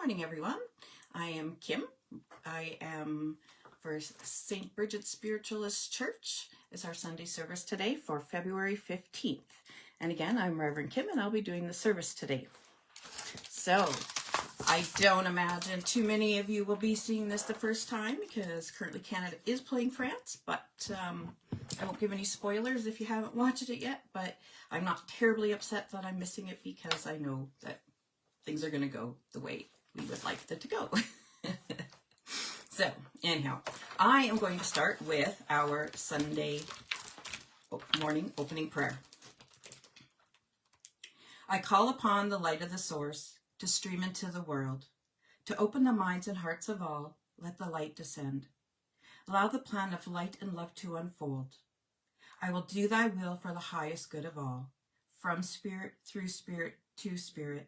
morning, everyone. I am Kim. I am for St. Bridget's Spiritualist Church. It's our Sunday service today for February 15th. And again, I'm Rev Kim, and I'll be doing the service today. So, I don't imagine too many of you will be seeing this the first time because currently Canada is playing France, but I won't give any spoilers if you haven't watched it yet, but I'm not terribly upset that I'm missing it because I know that things are going to go the way we would like it to go. So, anyhow, I am going to start with our Sunday morning opening prayer. I call upon the light of the source to stream into the world, to open the minds and hearts of all. Let the light descend. Allow the plan of light and love to unfold. I will do thy will for the highest good of all, from spirit, through spirit, to spirit.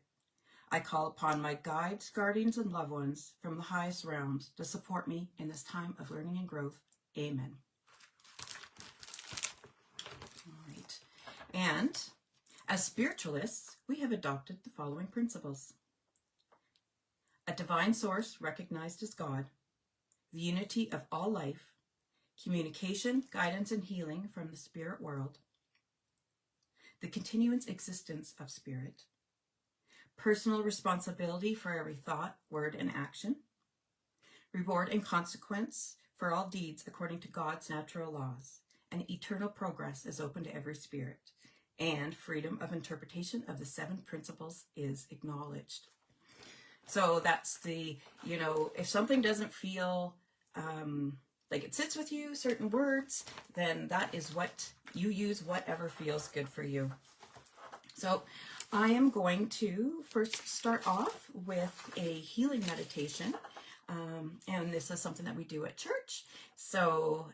I call upon my guides, guardians, and loved ones from the highest realms to support me in this time of learning and growth. Amen. All right. And as spiritualists, we have adopted the following principles. A divine source recognized as God, the unity of all life, communication, guidance, and healing from the spirit world, the continuous existence of spirit, personal responsibility for every thought, word, and action, reward and consequence for all deeds according to God's natural laws, and eternal progress is open to every spirit, and freedom of interpretation of the 7 principles is acknowledged. So that's the, if something doesn't feel like it sits with you, certain words, then that is what you use, whatever feels good for you. So I am going to first start off with a healing meditation. And this is something that we do at church. So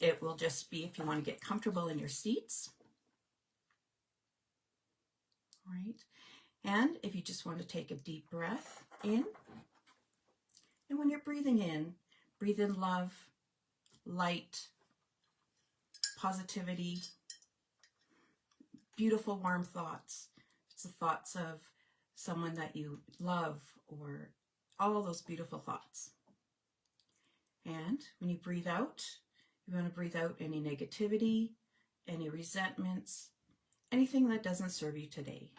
it will just be if you want to get comfortable in your seats. All right. And if you just want to take a deep breath in. And when you're breathing in, breathe in love, light, positivity, beautiful, warm thoughts. It's the thoughts of someone that you love or all those beautiful thoughts. And when you breathe out, you want to breathe out any negativity, any resentments, anything that doesn't serve you today.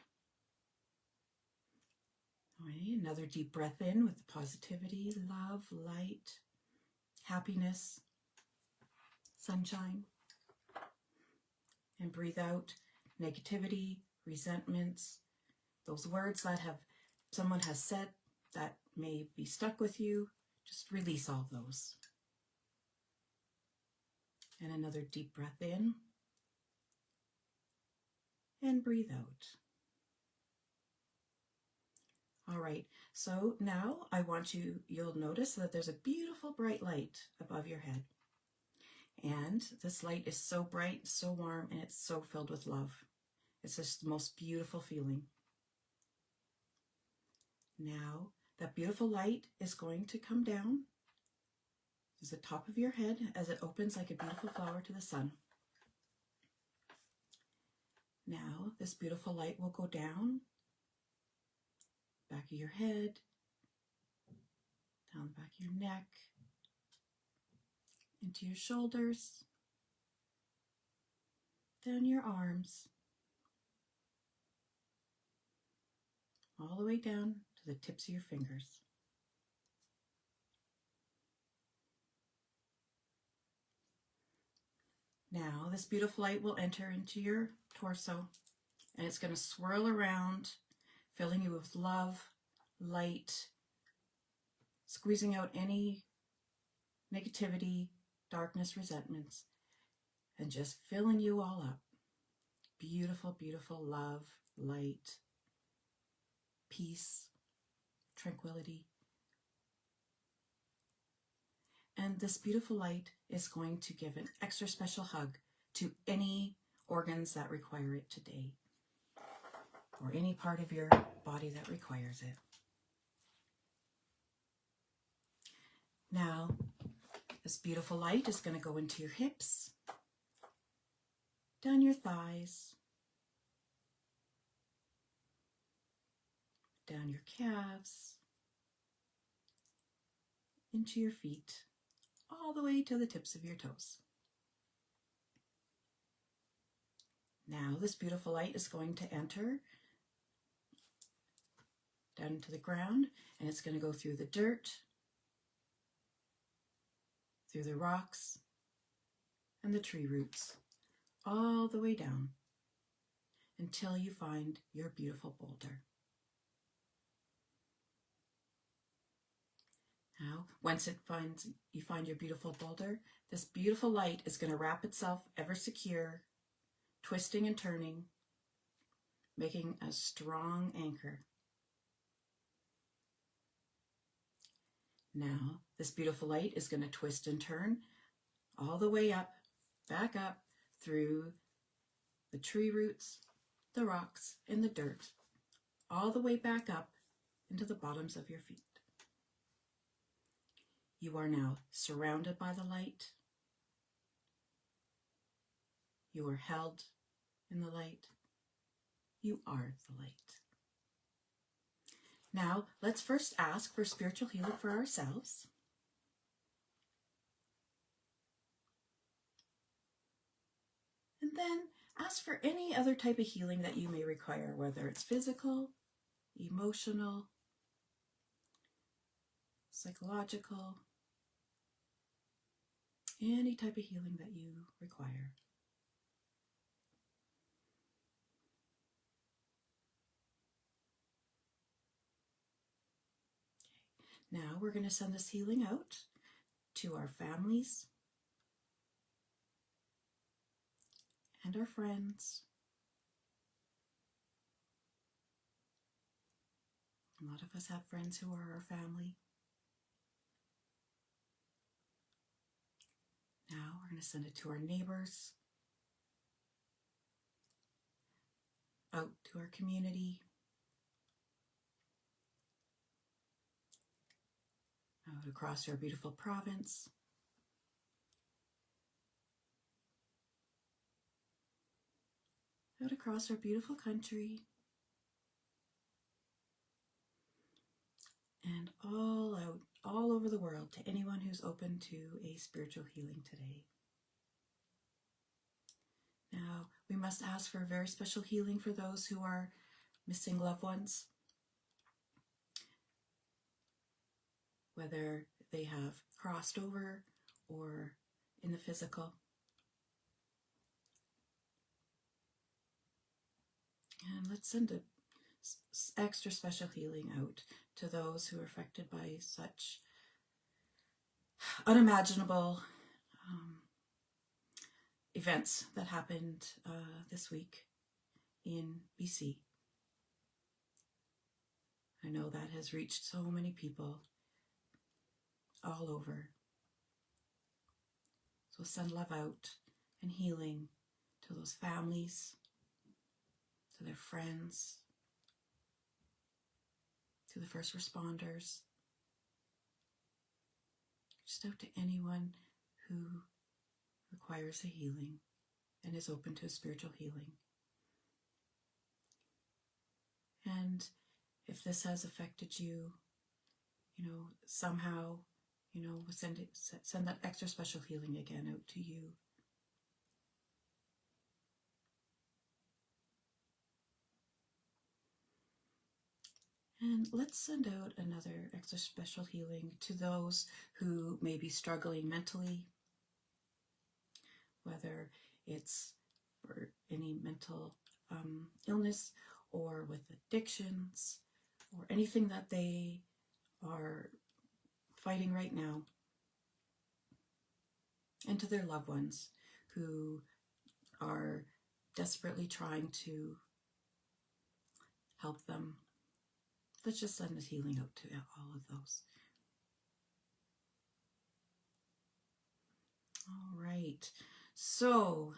All right, another deep breath in with positivity, love, light, happiness, sunshine. And breathe out negativity, resentments, those words that someone has said that may be stuck with you. Just release all those. And another deep breath in. And breathe out. All right, so now I want you'll notice that there's a beautiful bright light above your head. And this light is so bright, so warm, and it's so filled with love. It's just the most beautiful feeling. Now, that beautiful light is going to come down to the top of your head as it opens like a beautiful flower to the sun. Now, this beautiful light will go down, back of your head, down the back of your neck, into your shoulders, down your arms, all the way down to the tips of your fingers. Now, this beautiful light will enter into your torso, and it's going to swirl around, filling you with love, light, squeezing out any negativity, darkness, resentments, and just filling you all up. Beautiful, beautiful love, light, peace, tranquility. And this beautiful light is going to give an extra special hug to any organs that require it today, or any part of your body that requires it. Now, this beautiful light is going to go into your hips, down your thighs, down your calves, into your feet, all the way to the tips of your toes. Now this beautiful light is going to enter down into the ground, and it's going to go through the dirt, through the rocks, and the tree roots, all the way down until you find your beautiful boulder. Now, once you find your beautiful boulder, this beautiful light is going to wrap itself ever secure, twisting and turning, making a strong anchor. Now, this beautiful light is going to twist and turn all the way up, back up through the tree roots, the rocks, and the dirt, all the way back up into the bottoms of your feet. You are now surrounded by the light. You are held in the light. You are the light. Now, let's first ask for spiritual healing for ourselves. And then ask for any other type of healing that you may require, whether it's physical, emotional, psychological, any type of healing that you require. Now we're going to send this healing out to our families and our friends. A lot of us have friends who are our family. Now we're going to send it to our neighbors, out to our community, out across our beautiful province, out across our beautiful country, and all out, all over the world, to anyone who's open to a spiritual healing today. Now, we must ask for a very special healing for those who are missing loved ones, whether they have crossed over or in the physical. And let's send an extra special healing out to those who are affected by such unimaginable events that happened this week in BC. I know that has reached so many people all over. So send love out and healing to those families, to their friends, to the first responders, just out to anyone who requires a healing and is open to a spiritual healing. And if this has affected you, somehow, send that extra special healing again out to you. And let's send out another extra special healing to those who may be struggling mentally, whether it's for any mental illness or with addictions or anything that they are fighting right now, and to their loved ones who are desperately trying to help them. Let's just send this healing out to all of those. All right. So,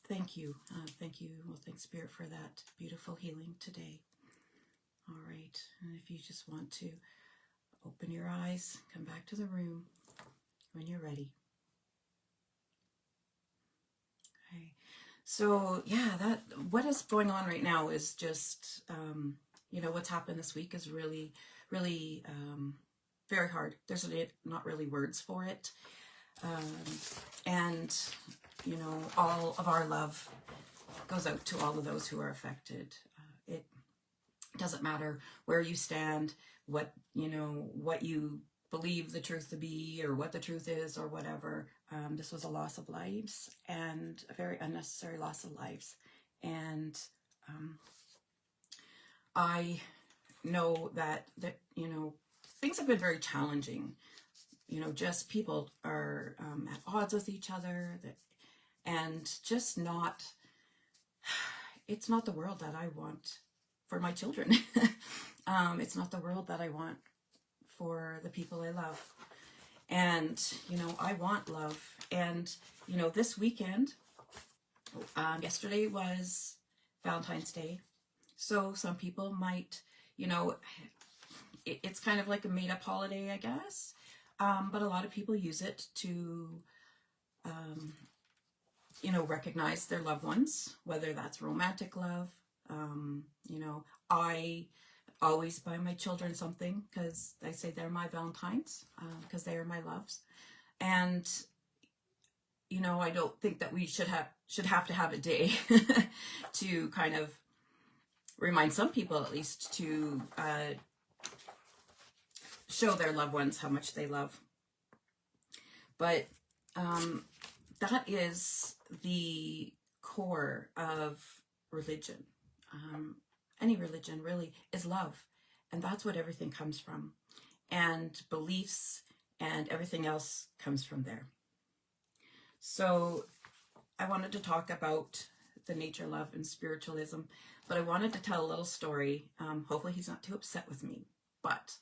thank you. Thank you. Well, thank Spirit for that beautiful healing today. All right. And if you just want to open your eyes, come back to the room when you're ready. Okay. So, yeah, what is going on right now is just, you know, what's happened this week is really, really very hard. There's not really words for it. And, you know, all of our love goes out to all of those who are affected. It doesn't matter where you stand, what, you know, what you believe the truth to be or what the truth is or whatever. This was a loss of lives, and a very unnecessary loss of lives. And I know that, you know, things have been very challenging. You know, just people are at odds with each other, and just not, it's not the world that I want for my children. It's not the world that I want for the people I love. And, you know, I want love. And, you know, this weekend, yesterday was Valentine's Day. So some people might, you know, it's kind of like a made up holiday, I guess. But a lot of people use it to, you know, recognize their loved ones, whether that's romantic love. You know, I always buy my children something because I say they're my Valentines, because they are my loves. And, you know, I don't think that we should have to have a day to kind of remind some people, at least, to show their loved ones how much they love. But that is the core of religion. Any religion really is love, and that's what everything comes from, and beliefs and everything else comes from there. So I wanted to talk about the nature, love, and spiritualism, but I wanted to tell a little story. Hopefully he's not too upset with me, but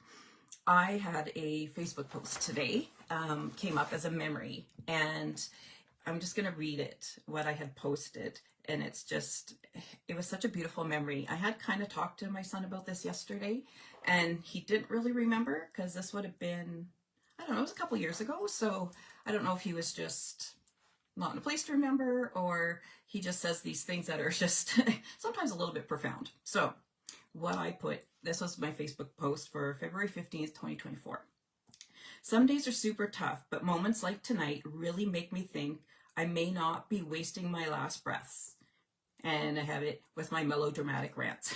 I had a Facebook post today, came up as a memory, and I'm just going to read it, what I had posted. And it's just, it was such a beautiful memory. I had kind of talked to my son about this yesterday, and he didn't really remember, because this would have been, I don't know, it was a couple years ago. So I don't know if he was just not in a place to remember, or he just says these things that are just sometimes a little bit profound. So what I put, this was my Facebook post for February 15th, 2024. Some days are super tough, but moments like tonight really make me think I may not be wasting my last breaths. And I have it with my melodramatic rants.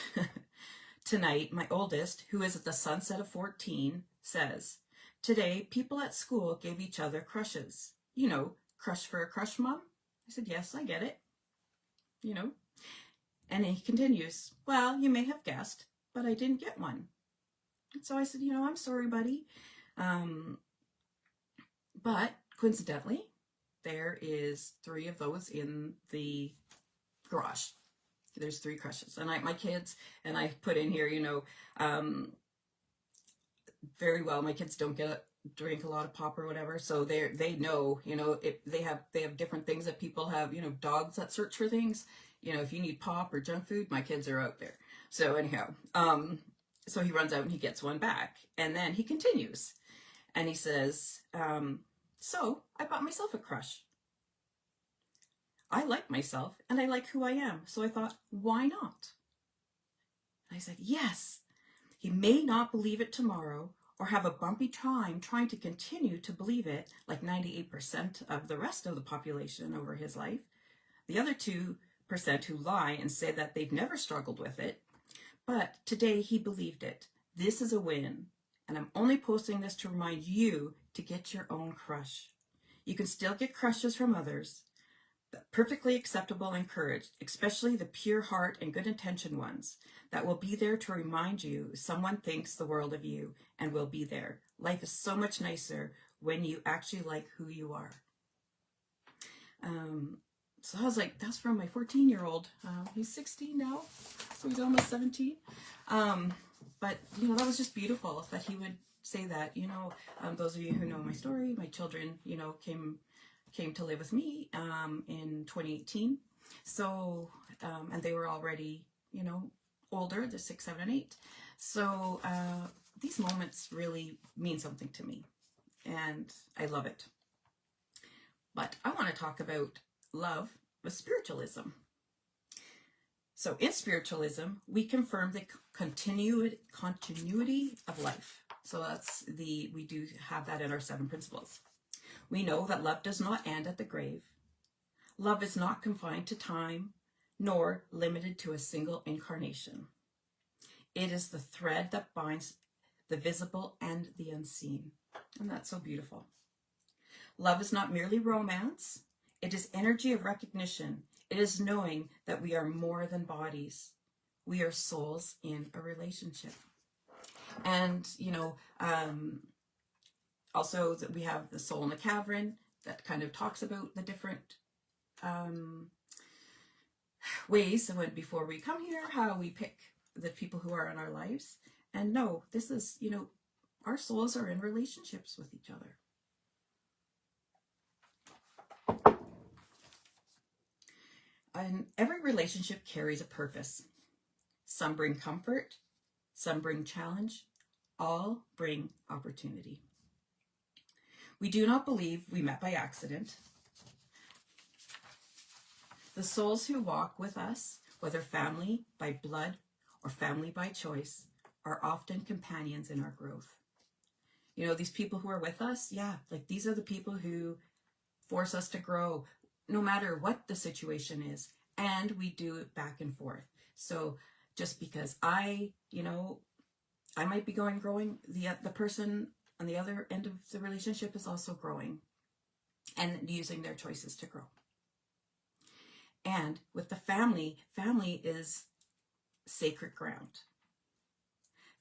Tonight, my oldest, who is at the sunset of 14, says, "Today, people at school gave each other crushes. You know, crush for a crush, Mom?" I said, "Yes, I get it." You know. And he continues, "Well, you may have guessed, but I didn't get one." And so I said, "You know, I'm sorry, buddy. But coincidentally, there is 3 of those in the garage. There's 3 crushes." And my kids, and I put in here, you know, very well, my kids don't drink a lot of pop or whatever, so they know, you know, they have different things that people have, you know, dogs that search for things. You know, if you need pop or junk food, my kids are out there. So anyhow, so he runs out and he gets one back, and then he continues, and he says, "So I bought myself a crush. I like myself and I like who I am. So I thought, why not?" And I said, "Yes, he may not believe it tomorrow, or have a bumpy time trying to continue to believe it, like 98% of the rest of the population over his life. The other 2% who lie and say that they've never struggled with it. But today he believed it. This is a win. And I'm only posting this to remind you to get your own crush. You can still get crushes from others, but perfectly acceptable and encouraged, especially the pure heart and good intention ones that will be there to remind you someone thinks the world of you and will be there. Life is so much nicer when you actually like who you are." So I was like, that's from my 14-year-old. He's 16 now, so he's almost 17. But, you know, that was just beautiful that he would say that. You know, those of you who know my story, my children, you know, came to live with me in 2018. So, and they were already, you know, older, they're 6, 7, and 8. So these moments really mean something to me, and I love it. But I want to talk about love with spiritualism. So in spiritualism, we confirm the continuity of life. So we do have that in our 7 principles. We know that love does not end at the grave. Love is not confined to time, nor limited to a single incarnation. It is the thread that binds the visible and the unseen. And that's so beautiful. Love is not merely romance. It is energy of recognition. It is knowing that we are more than bodies. We are souls in a relationship. And, also that we have the soul in the cavern that kind of talks about the different ways before we come here, how we pick the people who are in our lives. And no, this is, our souls are in relationships with each other. And every relationship carries a purpose. Some bring comfort, some bring challenge, all bring opportunity. We do not believe we met by accident. The souls who walk with us, whether family by blood or family by choice, are often companions in our growth. These people who are with us, these are the people who force us to grow, no matter what the situation is, and we do it back and forth. So just because I might be growing, the person on the other end of the relationship is also growing and using their choices to grow. And with the family is sacred ground.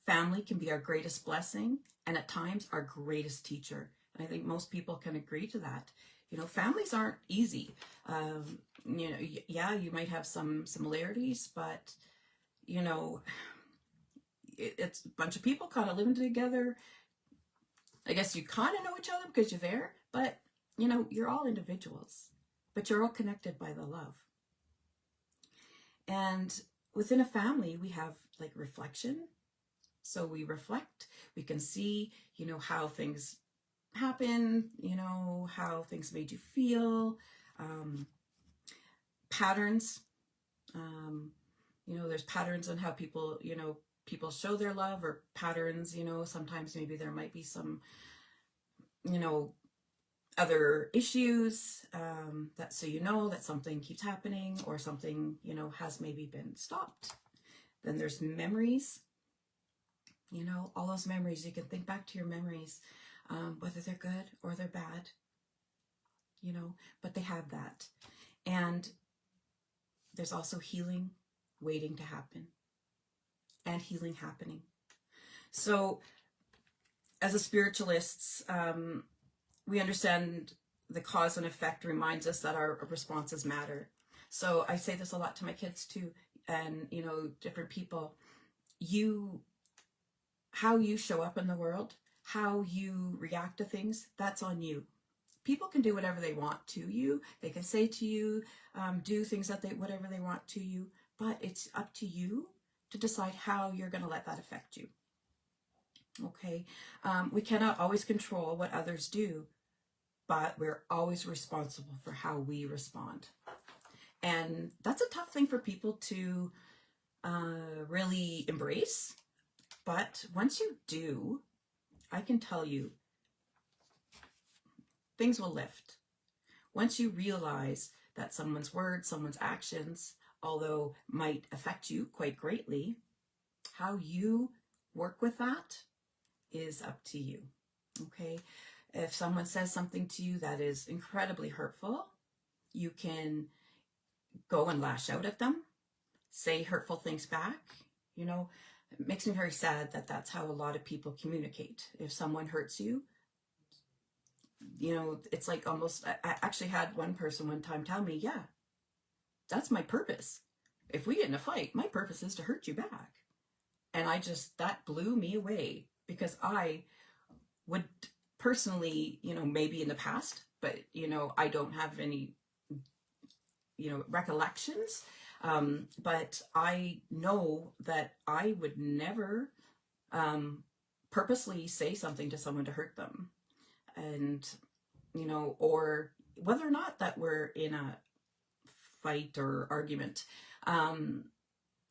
Family can be our greatest blessing and at times our greatest teacher. And I think most people can agree to that. Families aren't easy. You might have some similarities, but, it's a bunch of people kind of living together. I guess you kind of know each other because you're there, but, you're all individuals, but you're all connected by the love. And within a family, we have reflection. So we reflect, we can see, how things happen, how things made you feel, patterns, there's patterns on how people show their love, or patterns, sometimes maybe there might be some, other issues, that something keeps happening, or something, has maybe been stopped. Then there's memories, all those memories. You can think back to your memories, whether they're good or they're bad, but they have that. And there's also healing waiting to happen, and healing happening. So as a spiritualists, we understand the cause and effect reminds us that our responses matter. So I say this a lot to my kids too, and different people. How you show up in the world, how you react to things, that's on you. People can do whatever they want to you. They can say to you, do things whatever they want to you, but it's up to you to decide how you're going to let that affect you. Okay, we cannot always control what others do, but we're always responsible for how we respond. And that's a tough thing for people to really embrace. But once you do, I can tell you, things will lift. Once you realize that someone's words, someone's actions, although might affect you quite greatly, how you work with that is up to you. Okay? If someone says something to you that is incredibly hurtful, you can go and lash out at them, say hurtful things back. It makes me very sad that that's how a lot of people communicate. If someone hurts you, it's like almost, I actually had one person one time tell me, yeah, that's my purpose. If we get in a fight, my purpose is to hurt you back. And that blew me away, because I would personally, maybe in the past, but, I don't have any, recollections. But I know that I would never purposely say something to someone to hurt them. And, or whether or not that we're in a fight or argument,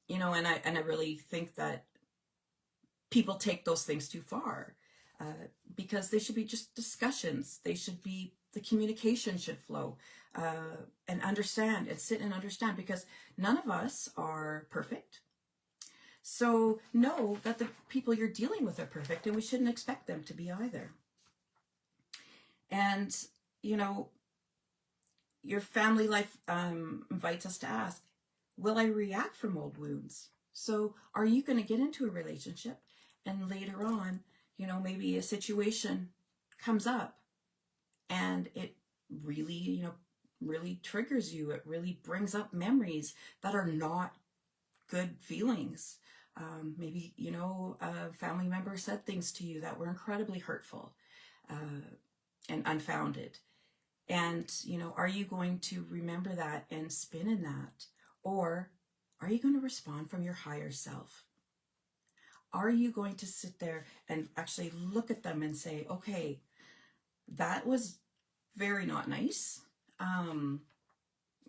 and I really think that people take those things too far, because they should be just discussions. They should be, the communication should flow, and understand, and sit and understand, because none of us are perfect. So know that the people you're dealing with are perfect, and we shouldn't expect them to be either. And, your family life invites us to ask, will I react from old wounds? So are you going to get into a relationship and later on, maybe a situation comes up and it really, really triggers you. It really brings up memories that are not good feelings. Maybe, a family member said things to you that were incredibly hurtful and unfounded. And, are you going to remember that and spin in that? Or are you going to respond from your higher self? Are you going to sit there and actually look at them and say, okay, that was very not nice.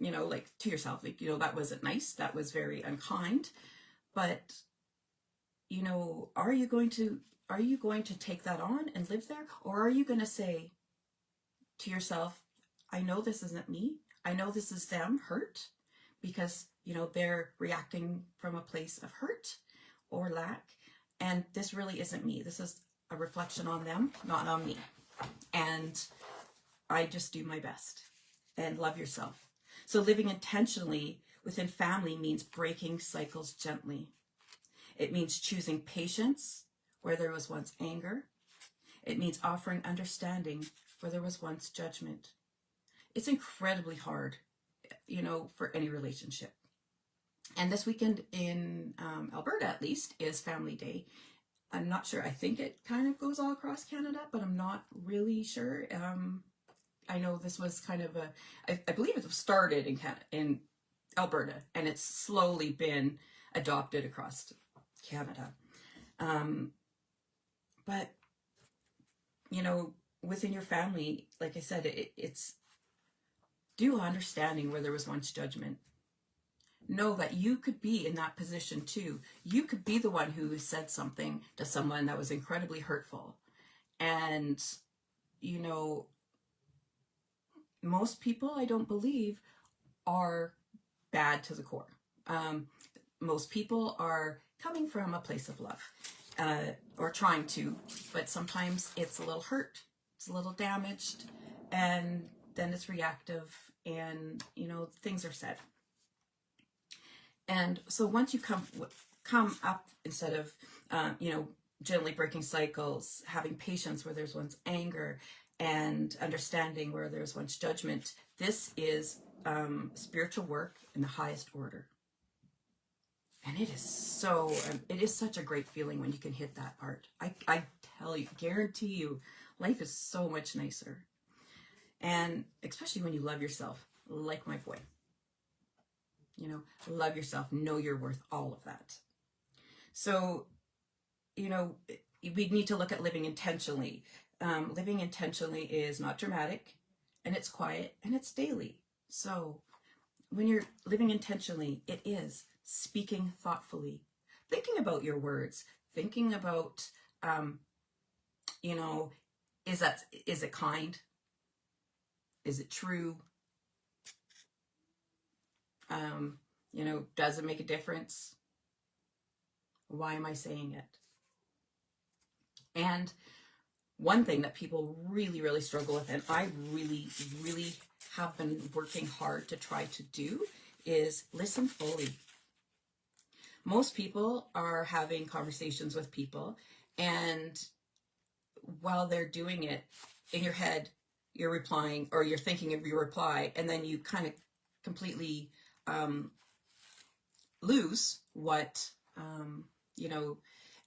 Like to yourself, like, that wasn't nice. That was very unkind. But, are you going to take that on and live there? Or are you going to say to yourself, I know this isn't me. I know this is them hurt because, they're reacting from a place of hurt or lack. And this really isn't me. This is a reflection on them, not on me. And I just do my best. And love yourself. So living intentionally within family means breaking cycles gently. It means choosing patience where there was once anger. It means offering understanding where there was once judgment. It's incredibly hard, for any relationship. And this weekend in Alberta, at least, is Family Day. I'm not sure. I think it kind of goes all across Canada, but I'm not really sure. I know this was kind of I believe it started in Alberta, and it's slowly been adopted across Canada. But, within your family, like I said, it's due understanding where there was once judgment. Know that you could be in that position too. You could be the one who said something to someone that was incredibly hurtful. And, most people, I don't believe, are bad to the core. Most people are coming from a place of love, or trying to, but sometimes it's a little hurt, it's a little damaged, and then it's reactive, and, things are said. And so once you come up, instead of, gently breaking cycles, having patience where there's once anger, and understanding where there's once judgment, this is spiritual work in the highest order. And it is such a great feeling when you can hit that part. I tell you, guarantee you, life is so much nicer. And especially when you love yourself, like my boy. Love yourself, know your worth, all of that. So, we need to look at living intentionally. Living intentionally is not dramatic, and it's quiet, and it's daily. So when you're living intentionally, it is speaking thoughtfully, thinking about your words, thinking about, is it kind? Is it true? Does it make a difference? Why am I saying it? And one thing that people really, really struggle with, and I really, really have been working hard to try to do, is listen fully. Most people are having conversations with people, and while they're doing it, in your head, you're replying, or you're thinking of your reply, and then you kind of completely lose what,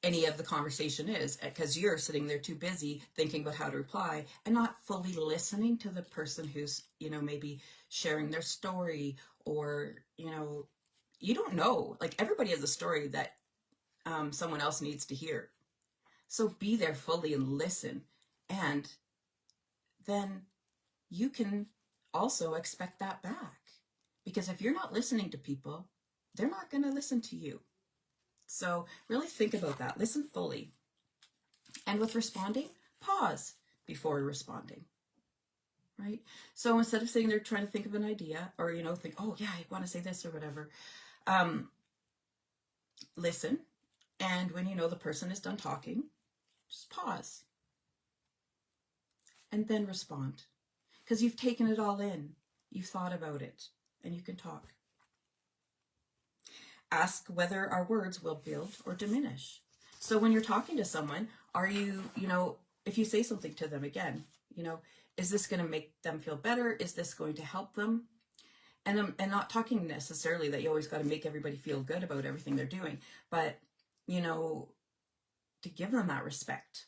any of the conversation is, because you're sitting there too busy thinking about how to reply and not fully listening to the person who's, maybe sharing their story, or, you don't know. Like, everybody has a story that someone else needs to hear. So be there fully and listen. And then you can also expect that back. Because if you're not listening to people, they're not going to listen to you. So really think about that. Listen fully. And with responding, pause before responding. Right? So instead of sitting there trying to think of an idea, or, think, oh yeah, I want to say this or whatever, listen. And when you know the person is done talking, just pause. And then respond. Because you've taken it all in. You've thought about it. And you can talk. Ask whether our words will build or diminish. So when you're talking to someone, are you, if you say something to them again, is this going to make them feel better? Is this going to help them? And not talking necessarily that you always got to make everybody feel good about everything they're doing, but, to give them that respect.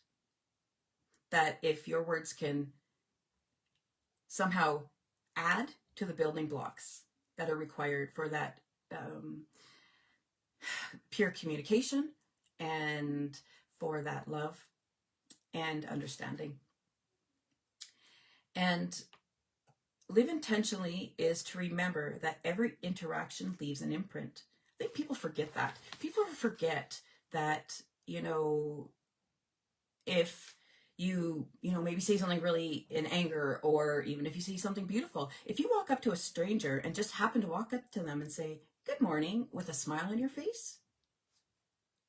That if your words can somehow add to the building blocks that are required for that pure communication and for that love and understanding. And live intentionally is to remember that every interaction leaves an imprint. I think people forget that. People forget that, if you maybe say something really in anger, or even if you see something beautiful, if you walk up to a stranger and just happen to walk up to them and say, good morning, with a smile on your face,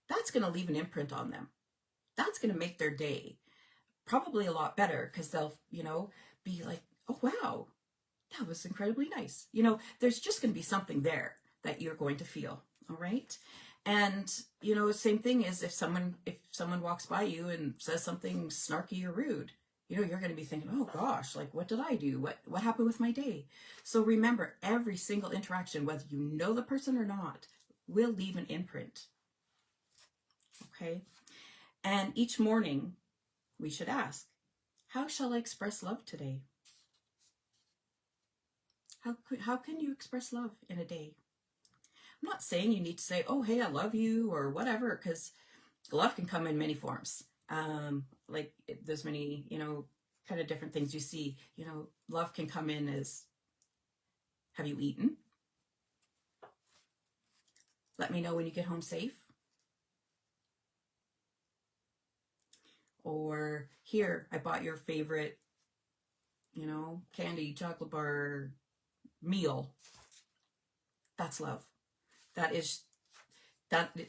that's going to leave an imprint on them. That's going to make their day probably a lot better, because they'll, be like, oh, wow, that was incredibly nice. There's just going to be something there that you're going to feel. All right. And, same thing is if someone walks by you and says something snarky or rude, you're going to be thinking, oh gosh, like, what did I do? What happened with my day? So remember, every single interaction, whether you know the person or not, will leave an imprint. Okay. And each morning we should ask, how shall I express love today? How can you express love in a day? I'm not saying you need to say, oh, hey, I love you or whatever, because love can come in many forms. Like there's many, kind of different things you see. Love can come in as, have you eaten? Let me know when you get home safe. Or here, I bought your favorite, candy, chocolate bar, meal. That's love.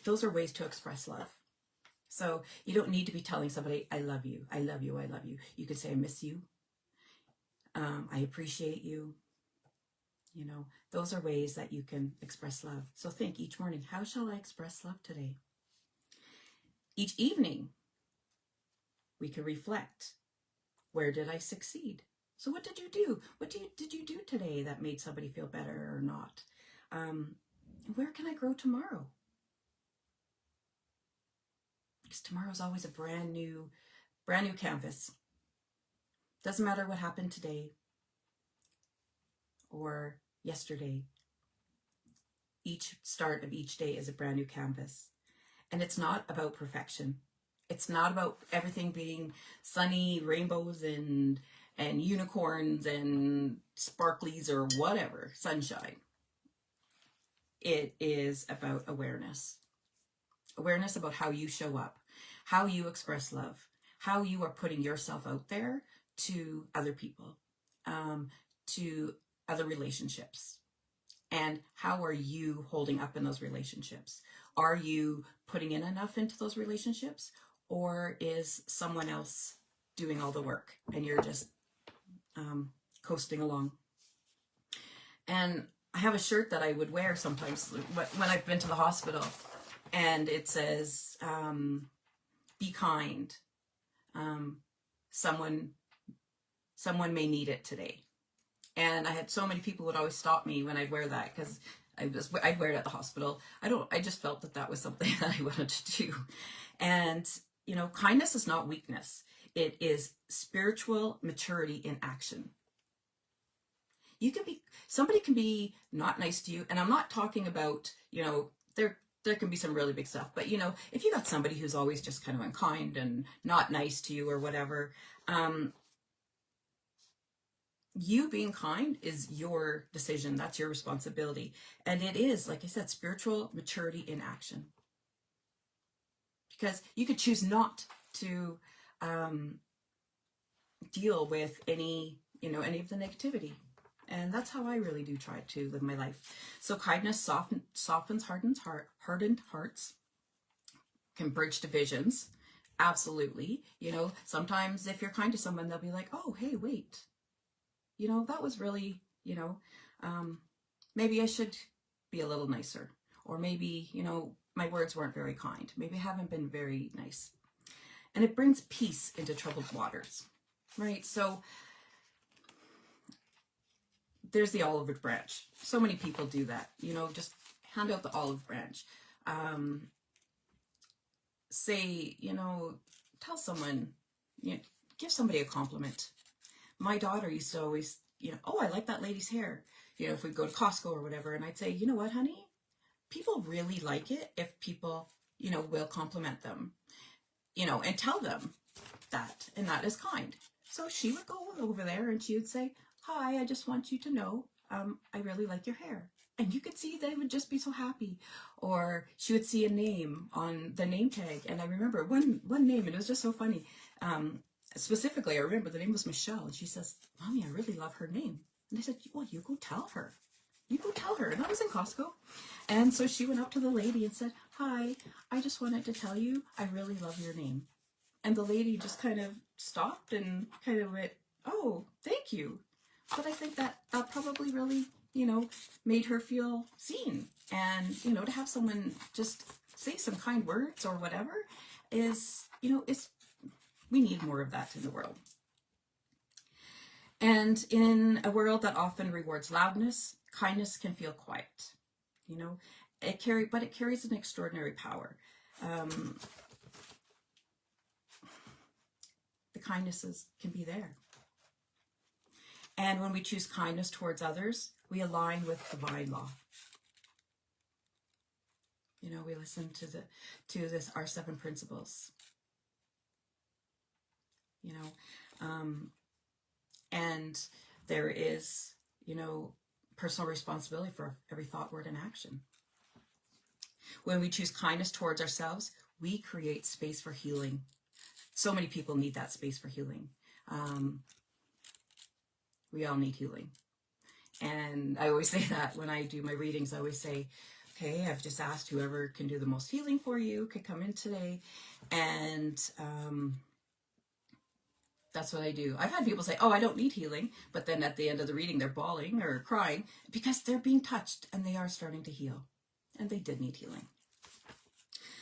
Those are ways to express love. So you don't need to be telling somebody, I love you, I love you, I love you. You could say, I miss you. I appreciate you. Those are ways that you can express love. So think each morning, how shall I express love today? Each evening, we can reflect. Where did I succeed? So what did you do? What did you do today that made somebody feel better or not? Where can I grow tomorrow? Because tomorrow is always a brand new canvas. Doesn't matter what happened today or yesterday. Each start of each day is a brand new canvas. And it's not about perfection. It's not about everything being sunny, rainbows and unicorns and sparklies or whatever, sunshine. It is about awareness. Awareness about how you show up, how you express love, how you are putting yourself out there to other people, to other relationships. And how are you holding up in those relationships? Are you putting in enough into those relationships? Or is someone else doing all the work and you're just coasting along? And I have a shirt that I would wear sometimes when I've been to the hospital, and it says, be kind. Someone may need it today. And I had so many people would always stop me when I'd wear that, because I'd wear it at the hospital. I just felt that was something that I wanted to do. And, kindness is not weakness. It is spiritual maturity in action. Somebody can be not nice to you. And I'm not talking about, there can be some really big stuff, but if you got somebody who's always just kind of unkind and not nice to you or whatever, You being kind is your decision. That's your responsibility. And it is, like I said, spiritual maturity in action. Because you could choose not to deal with any of the negativity. And that's how I really do try to live my life. So kindness softens hardened hearts, can bridge divisions. Absolutely. Sometimes if you're kind to someone, they'll be like, oh, hey, wait. That was really, maybe I should be a little nicer. Or maybe, my words weren't very kind. Maybe I haven't been very nice. And it brings peace into troubled waters, right? So there's the olive branch. So many people do that, just hand out the olive branch. Say, tell someone, give somebody a compliment. My daughter used to always, oh, I like that lady's hair. If we go to Costco or whatever, and I'd say, you know what, honey? People really like it if people, will compliment them, and tell them that, and that is kind. So she would go over there and she would say, hi, I just want you to know, I really like your hair. And you could see they would just be so happy. Or she would see a name on the name tag. And I remember one name, and it was just so funny. Specifically, I remember the name was Michelle. And she says, Mommy, I really love her name. And I said, well, you go tell her. You go tell her. And I was in Costco. And so she went up to the lady and said, hi, I just wanted to tell you, I really love your name. And the lady just kind of stopped and kind of went, oh, thank you. But I think that probably really, made her feel seen. And, to have someone just say some kind words or whatever is, we need more of that in the world. And in a world that often rewards loudness, kindness can feel quiet. It carries an extraordinary power. The kindnesses can be there. And when we choose kindness towards others, we align with divine law. We listen to our 7 principles. And there is, personal responsibility for every thought, word, and action. When we choose kindness towards ourselves, we create space for healing. So many people need that space for healing. We all need healing. And I always say that when I do my readings. I always say, okay, I've just asked whoever can do the most healing for you could come in today. And that's what I do. I've had people say, oh, I don't need healing. But then at the end of the reading, they're bawling or crying because they're being touched and they are starting to heal. And they did need healing.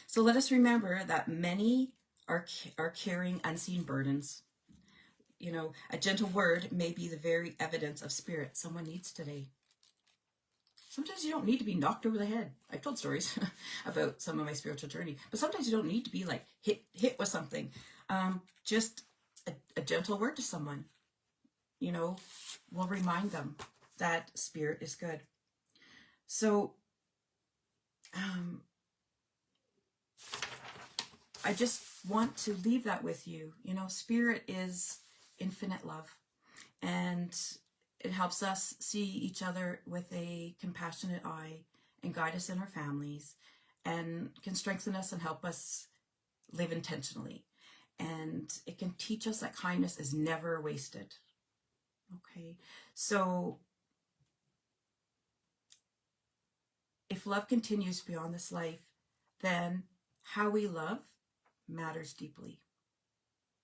So let us remember that many are carrying unseen burdens. A gentle word may be the very evidence of spirit someone needs today. Sometimes you don't need to be knocked over the head. I've told stories about some of my spiritual journey, but sometimes you don't need to be like hit with something. Just a gentle word to someone, will remind them that spirit is good. So, I just want to leave that with you. Spirit is infinite love, and it helps us see each other with a compassionate eye and guide us in our families and can strengthen us and help us live intentionally. And it can teach us that kindness is never wasted. Okay, so if love continues beyond this life, then how we love matters deeply.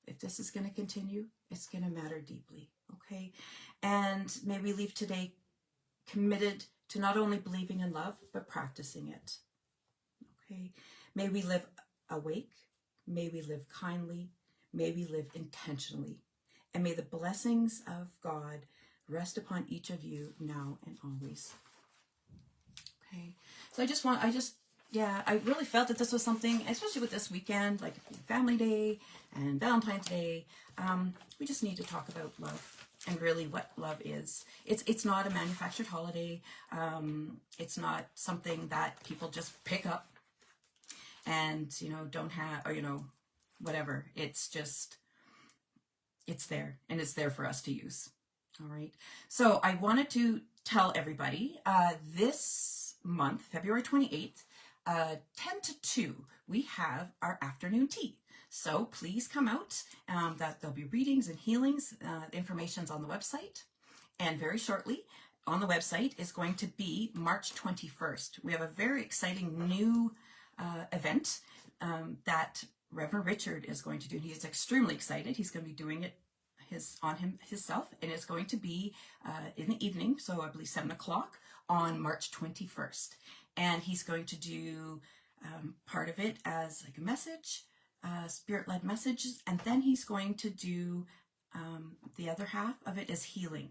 If this is going to continue, it's going to matter deeply, okay? And may we leave today committed to not only believing in love, but practicing it, okay? May we live awake. May we live kindly. May we live intentionally. And may the blessings of God rest upon each of you now and always. Okay? So I really felt that this was something, especially with this weekend, like Family Day and Valentine's Day, we just need to talk about love and really what love is. It's not a manufactured holiday. It's not something that people just pick up and, don't have, or, whatever. It's just, it's there, and it's there for us to use. All right. So I wanted to tell everybody this month, February 28th, 10 to 2, we have our afternoon tea. So please come out. That there'll be readings and healings. The information's on the website. And very shortly on the website is going to be March 21st. We have a very exciting new event that Reverend Richard is going to do. He is extremely excited. He's going to be doing it himself, and it's going to be in the evening, so I believe 7 o'clock on March 21st. And he's going to do part of it as like a message, spirit-led messages, and then he's going to do the other half of it is healing.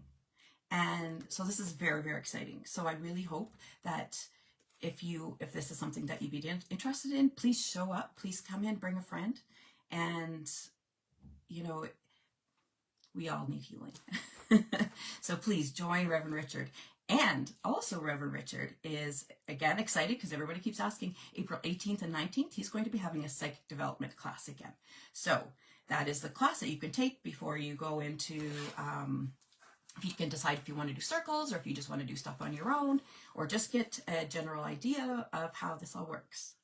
And so this is very, very exciting. So I really hope that if this is something that you'd be interested in, please show up, please come in, bring a friend, and we all need healing. So please join Reverend Richard. And also Reverend Richard is, again, excited because everybody keeps asking, April 18th and 19th, he's going to be having a psychic development class again. So that is the class that you can take before you go into, if you can decide if you want to do circles or if you just want to do stuff on your own, or just get a general idea of how this all works.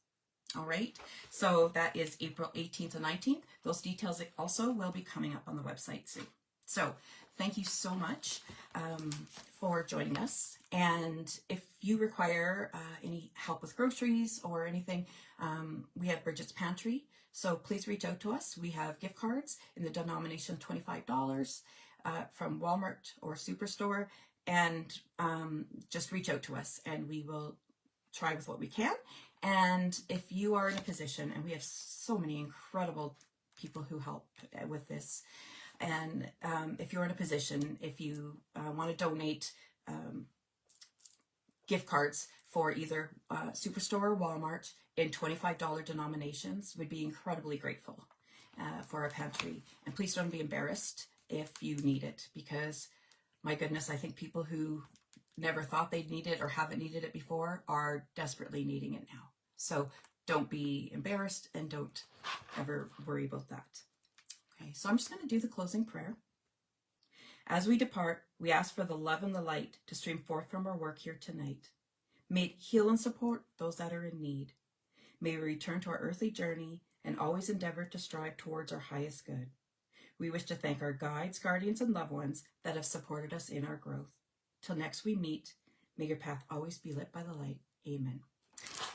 All right, so that is April 18th and 19th. Those details also will be coming up on the website soon. So thank you so much for joining us. And if you require any help with groceries or anything, we have Bridget's Pantry. So please reach out to us. We have gift cards in the denomination $25 from Walmart or Superstore. And just reach out to us and we will try with what we can. And if you are in a position, and we have so many incredible people who help with this, and if you're in a position, if you want to donate gift cards for either Superstore or Walmart in $25 denominations, we'd be incredibly grateful for our pantry. And please don't be embarrassed if you need it, because my goodness, I think people who never thought they'd need it or haven't needed it before are desperately needing it now. So don't be embarrassed and don't ever worry about that. Okay, so I'm just going to do the closing prayer. As we depart, we ask for the love and the light to stream forth from our work here tonight. May it heal and support those that are in need. May we return to our earthly journey and always endeavor to strive towards our highest good. We wish to thank our guides, guardians, and loved ones that have supported us in our growth. Till next we meet, may your path always be lit by the light. Amen.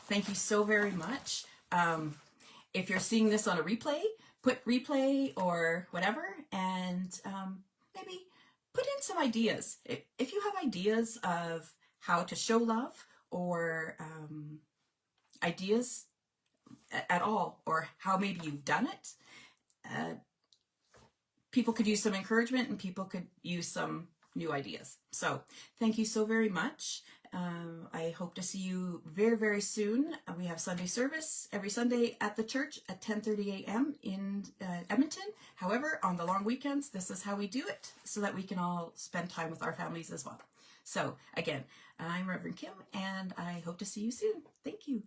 Thank you so very much. If you're seeing this on a replay, put replay or whatever, and maybe put in some ideas. If you have ideas of how to show love or ideas at all, or how maybe you've done it, people could use some encouragement and people could use some new ideas. So thank you so very much. I hope to see you very, very soon. We have Sunday service every Sunday at the church at 10:30 a.m. in Edmonton. However, on the long weekends, this is how we do it so that we can all spend time with our families as well. So again, I'm Reverend Kim, and I hope to see you soon. Thank you.